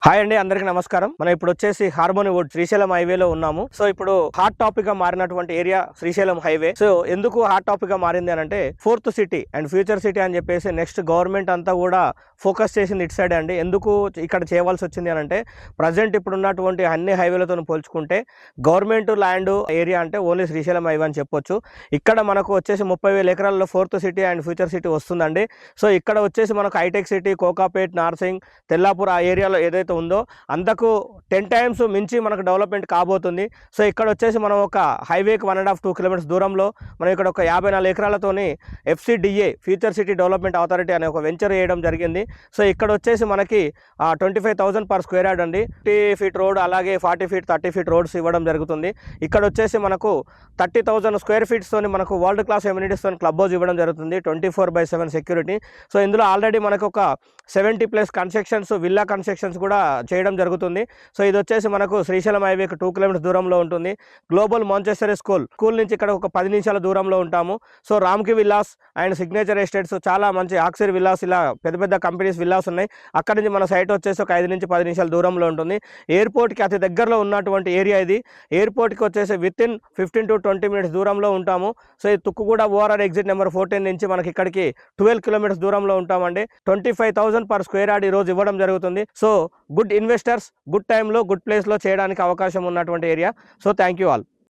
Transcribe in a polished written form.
Hi అండి, అందరికీ నమస్కారం. మనం ఇప్పుడు వచ్చేసి హార్మోని వుడ్ శ్రీశైలం హైవేలో ఉన్నాము. సో ఇప్పుడు హాట్ టాపిక్ గా మారినటువంటి ఏరియా శ్రీశైలం హైవే. సో ఎందుకు హాట్ టాపిక్ గా మారింది అని అంటే, fourth city and future city అని చెప్పేసి నెక్స్ట్ గవర్నమెంట్ అంతా కూడా ఫోకస్ చేసింది ఇటు సైడ్ అండి. ఎందుకు ఇక్కడ చేయవలసి వచ్చింది అని అంటే, ప్రజెంట్ ఇప్పుడు ఉన్నటువంటి అన్ని హైవేలతో పోల్చుకుంటే గవర్నమెంట్ ల్యాండ్ ఏరియా అంటే ఓన్లీ శ్రీశైలం హైవే అని చెప్పొచ్చు. ఇక్కడ మనకు వచ్చేసి 30,000 ఎకరాల్లో fourth city and future city వస్తుందండి. సో ఇక్కడ వచ్చేసి మనకు హైటెక్ సిటీ, కోకాపేట్, నార్సింగ్, తెల్లాపూర్ ఆ ఏరియాలో ఏదైతే ఉందో అంతకు 10 టైమ్స్ మించి మనకు డెవలప్మెంట్ కాబోతుంది. సో ఇక్కడ వచ్చేసి మనం ఒక హైవేకి 1.5-2 కిలోమీటర్స్ దూరంలో మనం ఇక్కడ ఒక 54 ఎకరాలతోని FCDA future city development authority అనే ఒక వెంచర్ వేయడం జరిగింది. సో ఇక్కడ వచ్చేసి మనకి 25,000 పర్ స్క్వేర్ యార్డ్ అండి. 50 ఫీట్ రోడ్, అలాగే 40 ఫీట్ 30 ఫీట్ రోడ్స్ ఇవ్వడం జరుగుతుంది. ఇక్కడ వచ్చేసి మనకు 30,000 స్క్వేర్ ఫీట్స్తోని మనకు వరల్డ్ క్లాస్ ఎమ్యూనిటీస్తో క్లబ్ హౌస్ ఇవ్వడం జరుగుతుంది. 24/7 సెక్యూరిటీ. సో ఇందులో ఆల్రెడీ మనకు ఒక 70+ కన్స్ట్రక్షన్స్, విల్లా కన్స్ట్రక్షన్స్ కూడా చేయడం జరుగుతుంది. సో ఇది వచ్చేసి మనకు శ్రీశైలం హైవేకి 2 కిలోమీటర్స్ దూరంలో ఉంటుంది. గ్లోబల్ మాంచెస్టర్ స్కూల్ నుంచి ఇక్కడ ఒక 10 నిమిషాల దూరంలో ఉంటాము. సో రామ్కి విల్లాస్ అండ్ సిగ్నేచర్ ఎస్టేట్స్, చాలా మంచి ఆక్సిర్ విల్లాస్, ఇలా పెద్ద పెద్ద కంపెనీస్ విల్లాస్ ఉన్నాయి. అక్కడ నుంచి మన సైట్ వచ్చేసి ఒక 5 నుంచి 10 నిమిషాల దూరంలో ఉంటుంది. ఎయిర్పోర్ట్కి అతి దగ్గరలో ఉన్నటువంటి ఏరియా ఇది. ఎయిర్పోర్ట్కి వచ్చేసి వితిన్ 15 to 20 మినిట్స్ దూరంలో ఉంటాము. సో ఈ తుక్కుగూడ ORR ఎగ్జిట్ నెంబర్ 14 నుంచి మనకి ఇక్కడికి 12 కిలోమీటర్స్ దూరంలో ఉంటామండి. 25,000 పర్ స్క్వేర్ యార్డ్ ఈ రోజు ఇవ్వడం జరుగుతుంది. సో గుడ్ ఇన్వెస్టర్స్, గుడ్ టైంలో, గుడ్ ప్లేస్లో చేయడానికి అవకాశం ఉన్నటువంటి area. So thank you all.